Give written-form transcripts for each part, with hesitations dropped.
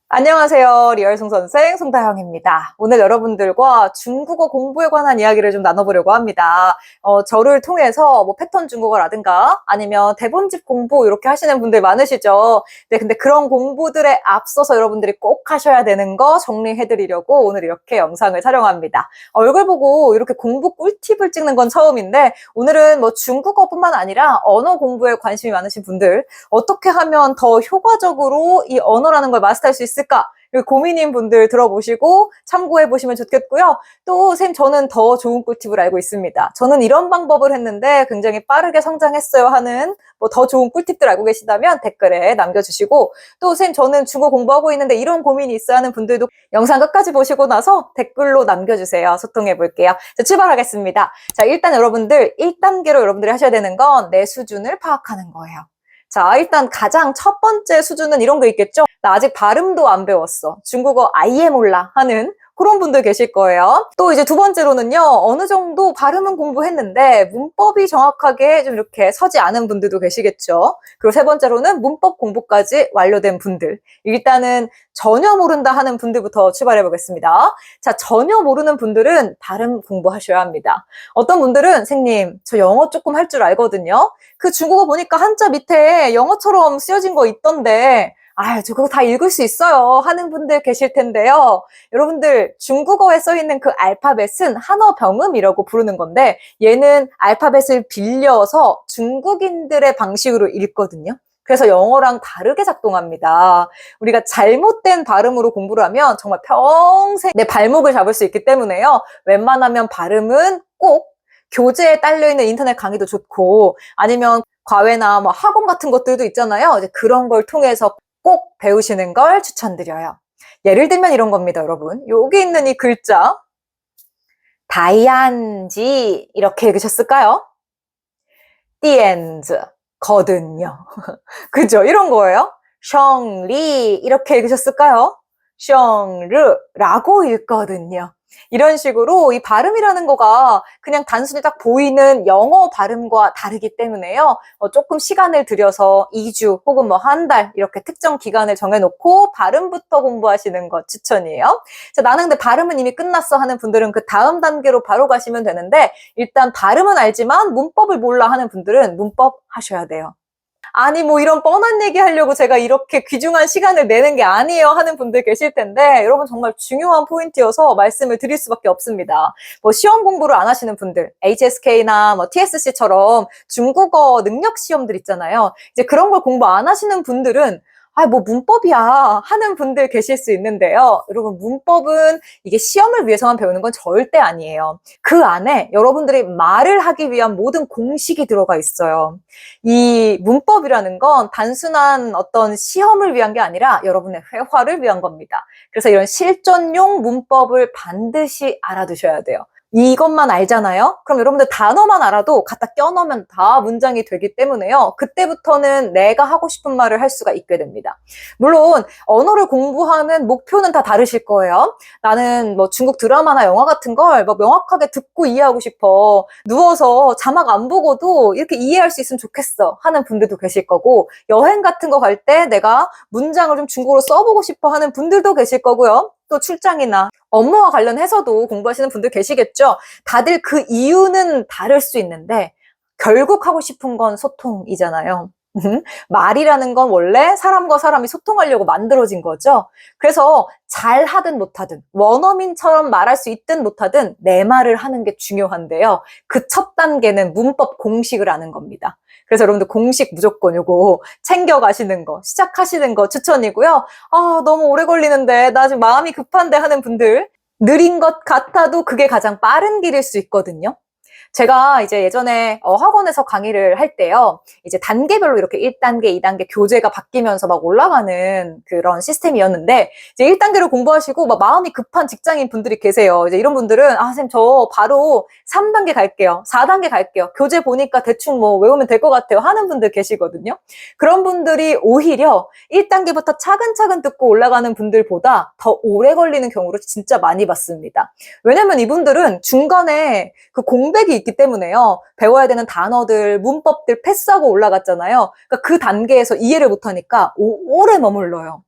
안녕하세요. 리얼송 선생 송다영입니다. 오늘 여러분들과 중국어 공부에 관한 이야기를 좀 나눠보려고 합니다. 저를 통해서 뭐 패턴 중국어라든가 아니면 대본집 공부 이렇게 하시는 분들 많으시죠? 네, 근데 그런 공부들에 앞서서 여러분들이 꼭 하셔야 되는 거 정리해드리려고 오늘 이렇게 영상을 촬영합니다. 얼굴 보고 이렇게 공부 꿀팁을 찍는 건 처음인데 오늘은 뭐 중국어뿐만 아니라 언어 공부에 관심이 많으신 분들 어떻게 하면 더 효과적으로 이 언어라는 걸 마스터할 수 있을까? 고민인 분들 들어보시고 참고해 보시면 좋겠고요. 또 쌤 저는 더 좋은 꿀팁을 알고 있습니다. 저는 이런 방법을 했는데 굉장히 빠르게 성장했어요 하는 뭐 더 좋은 꿀팁들 알고 계시다면 댓글에 남겨주시고 또 쌤 저는 중국어 공부하고 있는데 이런 고민이 있어야 하는 분들도 영상 끝까지 보시고 나서 댓글로 남겨주세요. 소통해 볼게요. 자, 출발하겠습니다. 자, 일단 여러분들 1단계로 여러분들이 하셔야 되는 건 내 수준을 파악하는 거예요. 자, 일단 가장 첫 번째 수준은 이런 거 있겠죠? 나 아직 발음도 안 배웠어. 중국어 아예 몰라 하는 그런 분들 계실 거예요. 또 이제 두 번째로는요, 어느 정도 발음은 공부했는데 문법이 정확하게 좀 이렇게 서지 않은 분들도 계시겠죠. 그리고 세 번째로는 문법 공부까지 완료된 분들. 일단은 전혀 모른다 하는 분들부터 출발해 보겠습니다. 자, 전혀 모르는 분들은 발음 공부하셔야 합니다. 어떤 분들은 선생님, 저 영어 조금 할 줄 알거든요. 그 중국어 보니까 한자 밑에 영어처럼 쓰여진 거 있던데 저 그거 다 읽을 수 있어요 하는 분들 계실 텐데요. 여러분들 중국어에 써있는 그 알파벳은 한어병음이라고 부르는 건데 얘는 알파벳을 빌려서 중국인들의 방식으로 읽거든요. 그래서 영어랑 다르게 작동합니다. 우리가 잘못된 발음으로 공부를 하면 정말 평생 내 발목을 잡을 수 있기 때문에요. 웬만하면 발음은 꼭 교재에 딸려있는 인터넷 강의도 좋고 아니면 과외나 뭐 학원 같은 것들도 있잖아요. 이제 그런 걸 통해서 꼭 배우시는 걸 추천드려요. 예를 들면 이런 겁니다, 여러분. 여기 있는 이 글자 다이안지 이렇게 읽으셨을까요? 띠엔즈 거든요. 그죠? 이런 거예요. 셩리 이렇게 읽으셨을까요? 셩르라고 읽거든요. 이런 식으로 이 발음이라는 거가 그냥 단순히 딱 보이는 영어 발음과 다르기 때문에요. 조금 시간을 들여서 2주 혹은 뭐 한 달 이렇게 특정 기간을 정해놓고 발음부터 공부하시는 것 추천이에요. 자, 나는 근데 발음은 이미 끝났어 하는 분들은 그 다음 단계로 바로 가시면 되는데 일단 발음은 알지만 문법을 몰라 하는 분들은 문법 하셔야 돼요. 아니 뭐 이런 뻔한 얘기 하려고 제가 이렇게 귀중한 시간을 내는 게 아니에요 하는 분들 계실 텐데 여러분 정말 중요한 포인트여서 말씀을 드릴 수밖에 없습니다. 뭐 시험 공부를 안 하시는 분들 HSK나 뭐 TSC처럼 중국어 능력 시험들 있잖아요. 이제 그런 걸 공부 안 하시는 분들은 뭐 문법이야 하는 분들 계실 수 있는데요. 여러분 문법은 이게 시험을 위해서만 배우는 건 절대 아니에요. 그 안에 여러분들이 말을 하기 위한 모든 공식이 들어가 있어요. 이 문법이라는 건 단순한 어떤 시험을 위한 게 아니라 여러분의 회화를 위한 겁니다. 그래서 이런 실전용 문법을 반드시 알아두셔야 돼요. 이것만 알잖아요? 그럼 여러분들 단어만 알아도 갖다 껴넣으면 다 문장이 되기 때문에요. 그때부터는 내가 하고 싶은 말을 할 수가 있게 됩니다. 물론 언어를 공부하는 목표는 다 다르실 거예요. 나는 뭐 중국 드라마나 영화 같은 걸 뭐 명확하게 듣고 이해하고 싶어. 누워서 자막 안 보고도 이렇게 이해할 수 있으면 좋겠어 하는 분들도 계실 거고 여행 같은 거 갈 때 내가 문장을 좀 중국어로 써보고 싶어 하는 분들도 계실 거고요. 또 출장이나 업무와 관련해서도 공부하시는 분들 계시겠죠. 다들 그 이유는 다를 수 있는데 결국 하고 싶은 건 소통이잖아요. 말이라는 건 원래 사람과 사람이 소통하려고 만들어진 거죠. 그래서 잘하든 못하든 원어민처럼 말할 수 있든 못하든 내 말을 하는 게 중요한데요. 그 첫 단계는 문법 공식을 아는 겁니다. 그래서 여러분들 공식 무조건 요거 챙겨가시는 거, 시작하시는 거 추천이고요. 너무 오래 걸리는데 나 지금 마음이 급한데 하는 분들 느린 것 같아도 그게 가장 빠른 길일 수 있거든요. 제가 이제 예전에 학원에서 강의를 할 때요. 이제 단계별로 이렇게 1단계, 2단계 교재가 바뀌면서 막 올라가는 그런 시스템이었는데 이제 1단계를 공부하시고 막 마음이 급한 직장인 분들이 계세요. 이제 이런 분들은 선생님 저 바로 3단계 갈게요. 4단계 갈게요. 교재 보니까 대충 뭐 외우면 될 것 같아요 하는 분들 계시거든요. 그런 분들이 오히려 1단계부터 차근차근 듣고 올라가는 분들보다 더 오래 걸리는 경우를 진짜 많이 봤습니다. 왜냐면 이분들은 중간에 그 공백이 있기 때문에요. 배워야 되는 단어들, 문법들 패스하고 올라갔잖아요. 그러니까 그 단계에서 이해를 못하니까 오래 머물러요.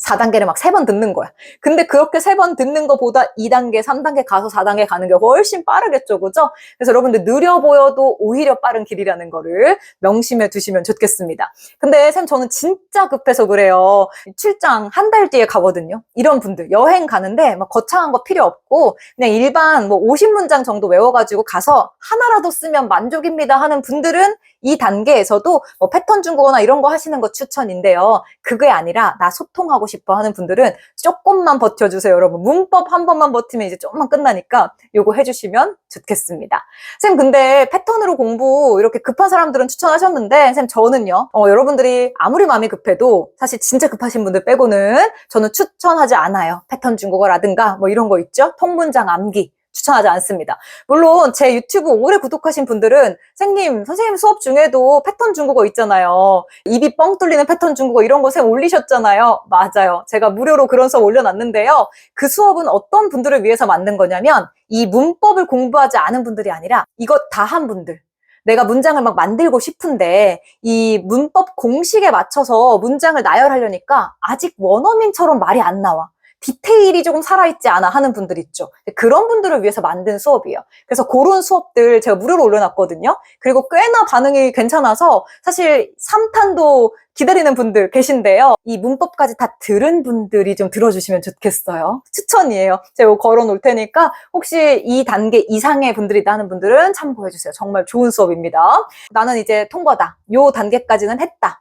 4단계를 막 3번 듣는 거야. 근데 그렇게 3번 듣는 것보다 2단계, 3단계 가서 4단계 가는 게 훨씬 빠르겠죠, 그죠? 그래서 여러분들 느려 보여도 오히려 빠른 길이라는 거를 명심해 두시면 좋겠습니다. 근데 쌤 저는 진짜 급해서 그래요. 출장 한 달 뒤에 가거든요. 이런 분들 여행 가는데 막 거창한 거 필요 없고 그냥 일반 뭐 50문장 정도 외워가지고 가서 하나라도 쓰면 만족입니다 하는 분들은 이 단계에서도 뭐 패턴 중국어나 이런 거 하시는 거 추천인데요. 그게 아니라 나 소통하고 싶어 하는 분들은 조금만 버텨주세요, 여러분. 문법 한 번만 버티면 이제 조금만 끝나니까 요거 해주시면 좋겠습니다. 쌤 근데 패턴으로 공부 이렇게 급한 사람들은 추천하셨는데 쌤 저는요. 여러분들이 아무리 마음이 급해도 사실 진짜 급하신 분들 빼고는 저는 추천하지 않아요. 패턴 중국어라든가 뭐 이런 거 있죠. 통문장 암기. 추천하지 않습니다. 물론 제 유튜브 오래 구독하신 분들은 선생님 수업 중에도 패턴 중국어 있잖아요. 입이 뻥 뚫리는 패턴 중국어 이런 거 쌤 올리셨잖아요. 맞아요. 제가 무료로 그런 수업 올려놨는데요. 그 수업은 어떤 분들을 위해서 만든 거냐면 이 문법을 공부하지 않은 분들이 아니라 이것 다 한 분들. 내가 문장을 막 만들고 싶은데 이 문법 공식에 맞춰서 문장을 나열하려니까 아직 원어민처럼 말이 안 나와. 디테일이 조금 살아있지 않아 하는 분들 있죠. 그런 분들을 위해서 만든 수업이에요. 그래서 그런 수업들 제가 무료로 올려놨거든요. 그리고 꽤나 반응이 괜찮아서 사실 3탄도 기다리는 분들 계신데요. 이 문법까지 다 들은 분들이 좀 들어주시면 좋겠어요. 추천이에요. 제가 걸어놓을 테니까 혹시 이 단계 이상의 분들이다 하는 분들은 참고해주세요. 정말 좋은 수업입니다. 나는 이제 통과다. 요 단계까지는 했다.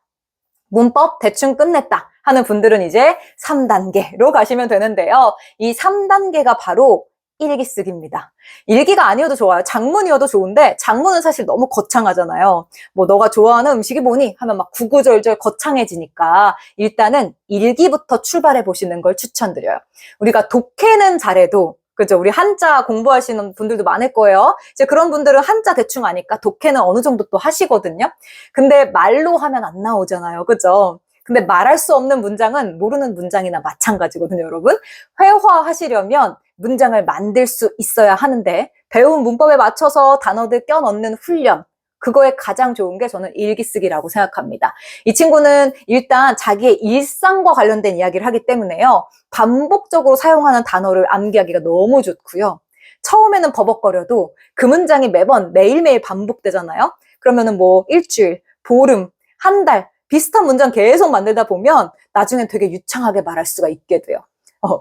문법 대충 끝냈다 하는 분들은 이제 3단계로 가시면 되는데요. 이 3단계가 바로 일기 쓰기입니다. 일기가 아니어도 좋아요. 장문이어도 좋은데 장문은 사실 너무 거창하잖아요. 뭐 너가 좋아하는 음식이 뭐니? 하면 막 구구절절 거창해지니까 일단은 일기부터 출발해 보시는 걸 추천드려요. 우리가 독해는 잘해도 그죠? 우리 한자 공부하시는 분들도 많을 거예요. 이제 그런 분들은 한자 대충 아니까 독해는 어느 정도 또 하시거든요. 근데 말로 하면 안 나오잖아요. 그죠? 근데 말할 수 없는 문장은 모르는 문장이나 마찬가지거든요, 여러분. 회화하시려면 문장을 만들 수 있어야 하는데 배운 문법에 맞춰서 단어들 껴넣는 훈련. 그거에 가장 좋은 게 저는 일기 쓰기라고 생각합니다. 이 친구는 일단 자기의 일상과 관련된 이야기를 하기 때문에요. 반복적으로 사용하는 단어를 암기하기가 너무 좋고요. 처음에는 버벅거려도 그 문장이 매번 매일매일 반복되잖아요. 그러면은 뭐 일주일, 보름, 한 달 비슷한 문장 계속 만들다 보면 나중엔 되게 유창하게 말할 수가 있게 돼요.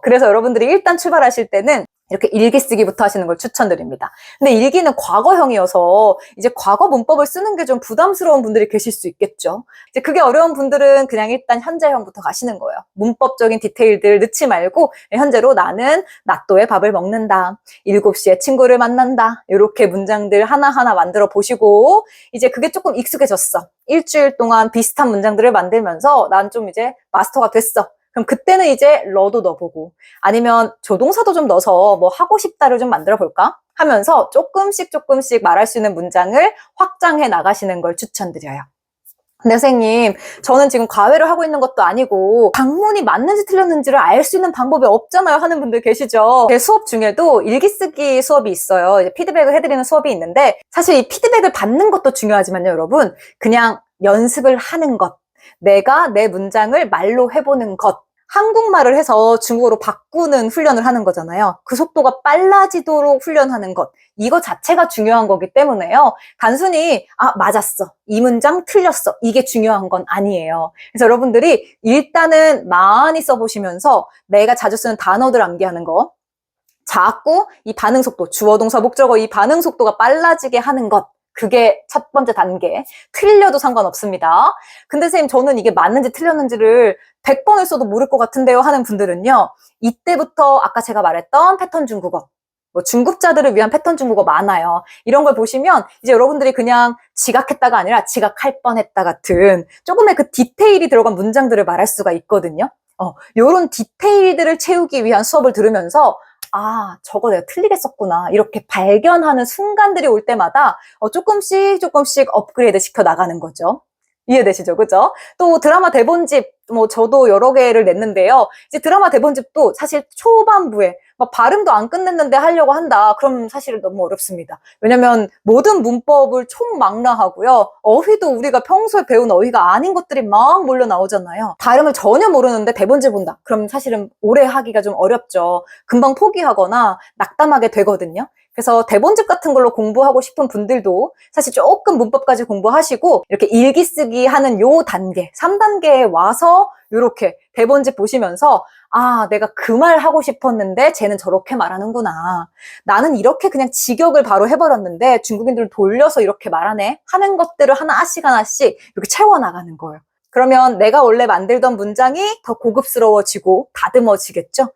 그래서 여러분들이 일단 출발하실 때는 이렇게 일기 쓰기부터 하시는 걸 추천드립니다. 근데 일기는 과거형이어서 이제 과거 문법을 쓰는 게 좀 부담스러운 분들이 계실 수 있겠죠. 이제 그게 어려운 분들은 그냥 일단 현재형부터 가시는 거예요. 문법적인 디테일들 넣지 말고 현재로 나는 낮도에 밥을 먹는다. 7시에 친구를 만난다. 이렇게 문장들 하나하나 만들어 보시고 이제 그게 조금 익숙해졌어. 일주일 동안 비슷한 문장들을 만들면서 난 좀 이제 마스터가 됐어. 그럼 그때는 이제 러도 넣어보고 아니면 조동사도 좀 넣어서 뭐 하고 싶다를 좀 만들어 볼까 하면서 조금씩 말할 수 있는 문장을 확장해 나가시는 걸 추천드려요. 근데 선생님, 저는 지금 과외를 하고 있는 것도 아니고 강문이 맞는지 틀렸는지를 알 수 있는 방법이 없잖아요 하는 분들 계시죠? 제 수업 중에도 일기 쓰기 수업이 있어요. 이제 피드백을 해드리는 수업이 있는데 사실 이 피드백을 받는 것도 중요하지만요, 여러분. 그냥 연습을 하는 것. 내가 내 문장을 말로 해보는 것. 한국말을 해서 중국어로 바꾸는 훈련을 하는 거잖아요. 그 속도가 빨라지도록 훈련하는 것. 이거 자체가 중요한 거기 때문에요. 단순히 맞았어. 이 문장 틀렸어. 이게 중요한 건 아니에요. 그래서 여러분들이 일단은 많이 써보시면서 내가 자주 쓰는 단어들 암기하는 거. 자꾸 이 반응 속도, 주어, 동사, 목적어 이 반응 속도가 빨라지게 하는 것. 그게 첫 번째 단계. 틀려도 상관없습니다. 근데 선생님 저는 이게 맞는지 틀렸는지를 100번을 써도 모를 것 같은데요 하는 분들은요. 이때부터 아까 제가 말했던 패턴 중국어. 뭐 중급자들을 위한 패턴 중국어 많아요. 이런 걸 보시면 이제 여러분들이 그냥 지각했다가 아니라 지각할 뻔했다 같은 조금의 그 디테일이 들어간 문장들을 말할 수가 있거든요. 요런 디테일들을 채우기 위한 수업을 들으면서 저거 내가 틀리게 썼구나. 이렇게 발견하는 순간들이 올 때마다 조금씩 업그레이드 시켜 나가는 거죠. 이해되시죠? 그죠? 또 드라마 대본집, 저도 여러 개를 냈는데요. 이제 드라마 대본집도 사실 초반부에 막 발음도 안 끝냈는데 하려고 한다. 그럼 사실은 너무 어렵습니다. 왜냐면 모든 문법을 총망라하고요. 어휘도 우리가 평소에 배운 어휘가 아닌 것들이 막 몰려 나오잖아요. 발음을 전혀 모르는데 대본지 본다. 그럼 사실은 오래 하기가 좀 어렵죠. 금방 포기하거나 낙담하게 되거든요. 그래서 대본집 같은 걸로 공부하고 싶은 분들도 사실 조금 문법까지 공부하시고 이렇게 일기 쓰기 하는 요 단계, 3단계에 와서 이렇게 대본집 보시면서 아, 내가 그 말 하고 싶었는데 쟤는 저렇게 말하는구나. 나는 이렇게 그냥 직역을 바로 해버렸는데 중국인들은 돌려서 이렇게 말하네. 하는 것들을 하나씩 하나씩 이렇게 채워나가는 거예요. 그러면 내가 원래 만들던 문장이 더 고급스러워지고 다듬어지겠죠?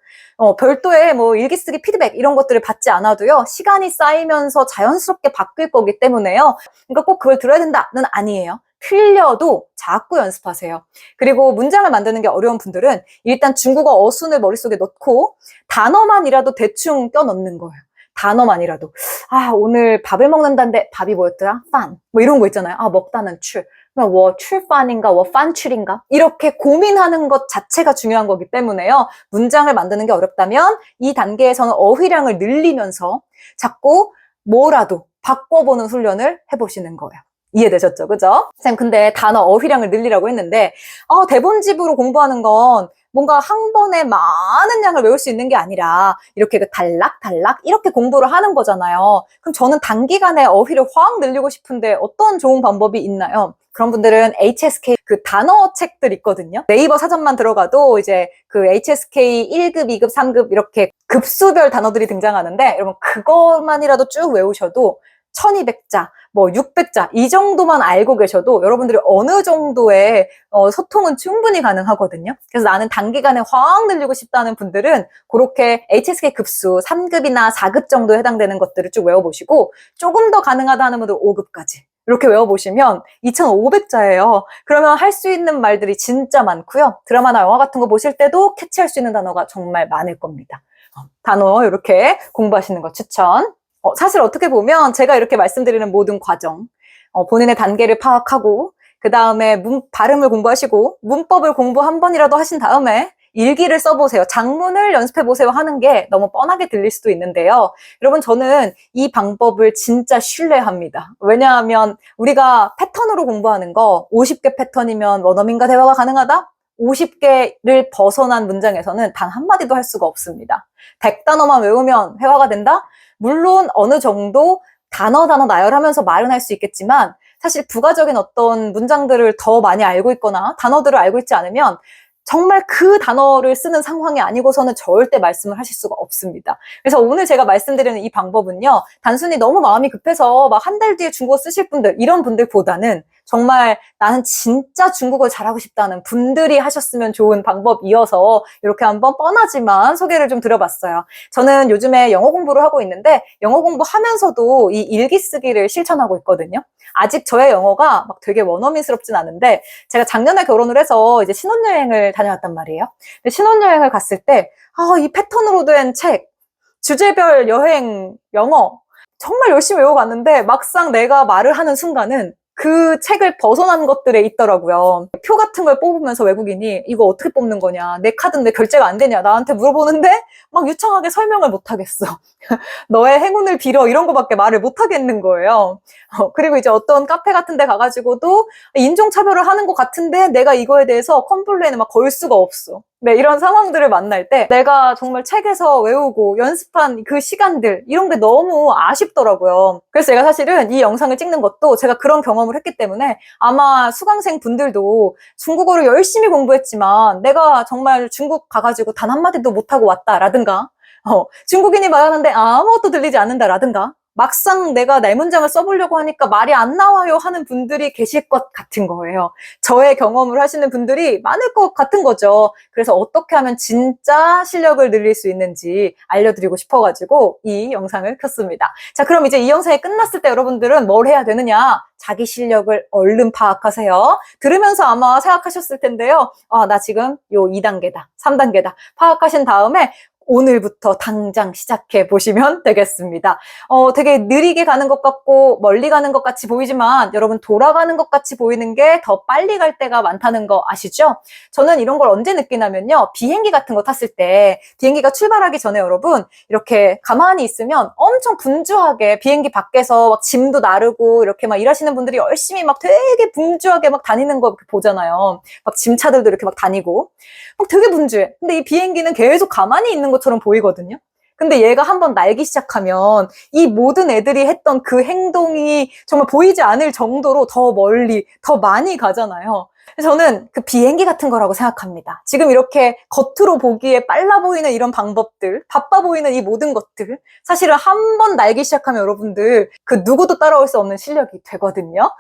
별도의 뭐 일기 쓰기 피드백 이런 것들을 받지 않아도요, 시간이 쌓이면서 자연스럽게 바뀔 거기 때문에요. 그러니까 꼭 그걸 들어야 된다는 아니에요. 틀려도 자꾸 연습하세요. 그리고 문장을 만드는 게 어려운 분들은 일단 중국어 어순을 머릿속에 넣고 단어만이라도 대충 껴넣는 거예요. 단어만이라도. 아, 오늘 밥을 먹는다는데 밥이 뭐였더라? 판. 뭐 이런 거 있잖아요. 아, 먹다는 출. 워 출판인가, 워 판출인가? 이렇게 고민하는 것 자체가 중요한 거기 때문에요. 문장을 만드는 게 어렵다면 이 단계에서는 어휘량을 늘리면서 자꾸 뭐라도 바꿔보는 훈련을 해보시는 거예요. 이해되셨죠? 그죠? 쌤, 근데 단어 어휘량을 늘리라고 했는데, 대본집으로 공부하는 건 뭔가 한 번에 많은 양을 외울 수 있는 게 아니라 이렇게 단락단락 이렇게 공부를 하는 거잖아요. 그럼 저는 단기간에 어휘를 확 늘리고 싶은데 어떤 좋은 방법이 있나요? 그런 분들은 HSK 그 단어 책들 있거든요. 네이버 사전만 들어가도 이제 그 HSK 1급, 2급, 3급 이렇게 급수별 단어들이 등장하는데 여러분 그것만이라도 쭉 외우셔도 1200자, 뭐 600자 이 정도만 알고 계셔도 여러분들이 어느 정도의 소통은 충분히 가능하거든요. 그래서 나는 단기간에 확 늘리고 싶다는 분들은 그렇게 HSK 급수 3급이나 4급 정도에 해당되는 것들을 쭉 외워보시고 조금 더 가능하다 하는 분들 5급까지 이렇게 외워보시면 2500자예요. 그러면 할 수 있는 말들이 진짜 많고요. 드라마나 영화 같은 거 보실 때도 캐치할 수 있는 단어가 정말 많을 겁니다. 단어 이렇게 공부하시는 거 추천. 사실 어떻게 보면 제가 이렇게 말씀드리는 모든 과정, 본인의 단계를 파악하고 그 다음에 발음을 공부하시고 문법을 공부 한 번이라도 하신 다음에 일기를 써보세요. 장문을 연습해보세요 하는 게 너무 뻔하게 들릴 수도 있는데요. 여러분 저는 이 방법을 진짜 신뢰합니다. 왜냐하면 우리가 패턴으로 공부하는 거 50개 패턴이면 원어민과 대화가 가능하다? 50개를 벗어난 문장에서는 단 한마디도 할 수가 없습니다. 100단어만 외우면 회화가 된다? 물론 어느 정도 단어 나열하면서 말은 할 수 있겠지만 사실 부가적인 어떤 문장들을 더 많이 알고 있거나 단어들을 알고 있지 않으면 정말 그 단어를 쓰는 상황이 아니고서는 절대 말씀을 하실 수가 없습니다. 그래서 오늘 제가 말씀드리는 이 방법은요, 단순히 너무 마음이 급해서 막 한 달 뒤에 중국어 쓰실 분들, 이런 분들보다는 정말 나는 진짜 중국어 잘하고 싶다는 분들이 하셨으면 좋은 방법이어서 이렇게 한번 뻔하지만 소개를 좀 드려봤어요. 저는 요즘에 영어 공부를 하고 있는데 영어 공부하면서도 이 일기 쓰기를 실천하고 있거든요. 아직 저의 영어가 막 되게 원어민스럽진 않은데 제가 작년에 결혼을 해서 이제 신혼여행을 다녀왔단 말이에요. 근데 신혼여행을 갔을 때 이 패턴으로 된 책, 주제별 여행 영어 정말 열심히 외워갔는데 막상 내가 말을 하는 순간은 그 책을 벗어난 것들에 있더라고요. 표 같은 걸 뽑으면서 외국인이 이거 어떻게 뽑는 거냐, 내 카드는 왜 결제가 안 되냐 나한테 물어보는데 막 유창하게 설명을 못 하겠어. 너의 행운을 빌어 이런 거밖에 말을 못 하겠는 거예요. 그리고 이제 어떤 카페 같은 데 가가지고도 인종차별을 하는 것 같은데 내가 이거에 대해서 컴플레인을 막 걸 수가 없어. 네, 이런 상황들을 만날 때 내가 정말 책에서 외우고 연습한 그 시간들 이런 게 너무 아쉽더라고요. 그래서 제가 사실은 이 영상을 찍는 것도 제가 그런 경험을 했기 때문에 아마 수강생 분들도 중국어를 열심히 공부했지만 내가 정말 중국 가가지고 단 한마디도 못하고 왔다라든가 중국인이 말하는데 아무것도 들리지 않는다라든가 막상 내가 내 문장을 써보려고 하니까 말이 안 나와요 하는 분들이 계실 것 같은 거예요. 저의 경험을 하시는 분들이 많을 것 같은 거죠. 그래서 어떻게 하면 진짜 실력을 늘릴 수 있는지 알려드리고 싶어가지고 이 영상을 켰습니다. 자, 그럼 이제 이 영상이 끝났을 때 여러분들은 뭘 해야 되느냐? 자기 실력을 얼른 파악하세요. 들으면서 아마 생각하셨을 텐데요. 나 지금 요 2단계다, 3단계다 파악하신 다음에 오늘부터 당장 시작해 보시면 되겠습니다. 되게 느리게 가는 것 같고 멀리 가는 것 같이 보이지만 여러분 돌아가는 것 같이 보이는 게 더 빨리 갈 때가 많다는 거 아시죠? 저는 이런 걸 언제 느끼냐면요. 비행기 같은 거 탔을 때 비행기가 출발하기 전에 여러분 이렇게 가만히 있으면 엄청 분주하게 비행기 밖에서 막 짐도 나르고 이렇게 막 일하시는 분들이 열심히 막 되게 분주하게 막 다니는 거 이렇게 보잖아요. 막 짐차들도 이렇게 막 다니고 막 되게 분주해. 근데 이 비행기는 계속 가만히 있는 것처럼 보이거든요. 근데 얘가 한번 날기 시작하면 이 모든 애들이 했던 그 행동이 정말 보이지 않을 정도로 더 멀리, 더 많이 가잖아요. 저는 그 비행기 같은 거라고 생각합니다. 지금 이렇게 겉으로 보기에 빨라 보이는 이런 방법들, 바빠 보이는 이 모든 것들, 사실은 한 번 날기 시작하면 여러분들 그 누구도 따라올 수 없는 실력이 되거든요.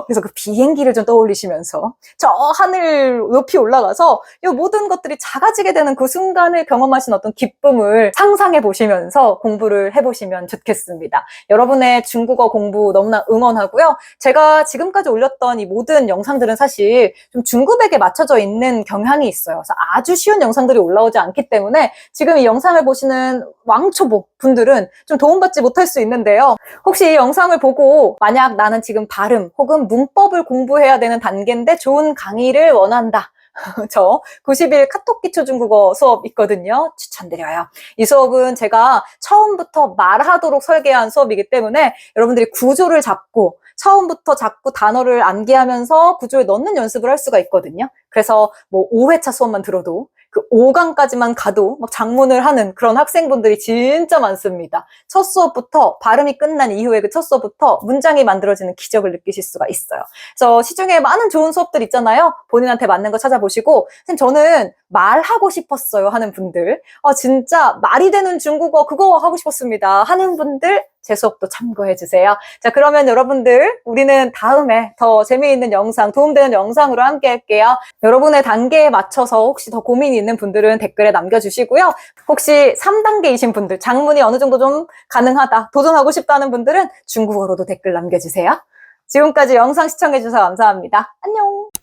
그래서 그 비행기를 좀 떠올리시면서 저 하늘 높이 올라가서 이 모든 것들이 작아지게 되는 그 순간을 경험하신 어떤 기쁨을 상상해 보시면서 공부를 해보시면 좋겠습니다. 여러분의 중국어 공부 너무나 응원하고요. 제가 지금까지 올렸던 이 모든 영상들은 사실 좀 중급에게 맞춰져 있는 경향이 있어요. 그래서 아주 쉬운 영상들이 올라오지 않기 때문에 지금 이 영상을 보시는 왕초보 분들은 좀 도움받지 못할 수 있는데요. 혹시 이 영상을 보고 만약 나는 지금 발음 혹은 문법을 공부해야 되는 단계인데 좋은 강의를 원한다. 저 90일 카톡 기초 중국어 수업 있거든요. 추천드려요. 이 수업은 제가 처음부터 말하도록 설계한 수업이기 때문에 여러분들이 구조를 잡고 처음부터 자꾸 단어를 암기하면서 구조에 넣는 연습을 할 수가 있거든요. 그래서 뭐 5회차 수업만 들어도 그 5강까지만 가도 막 장문을 하는 그런 학생분들이 진짜 많습니다. 첫 수업부터 발음이 끝난 이후에 그 첫 수업부터 문장이 만들어지는 기적을 느끼실 수가 있어요. 그래서 시중에 많은 좋은 수업들 있잖아요. 본인한테 맞는 거 찾아보시고 선생님 저는 말하고 싶었어요 하는 분들 진짜 말이 되는 중국어 그거 하고 싶었습니다 하는 분들 제 수업도 참고해 주세요. 자, 그러면 여러분들 우리는 다음에 더 재미있는 영상, 도움되는 영상으로 함께 할게요. 여러분의 단계에 맞춰서 혹시 더 고민이 있는 분들은 댓글에 남겨주시고요. 혹시 3단계이신 분들, 장문이 어느 정도 좀 가능하다, 도전하고 싶다는 분들은 중국어로도 댓글 남겨주세요. 지금까지 영상 시청해주셔서 감사합니다. 안녕!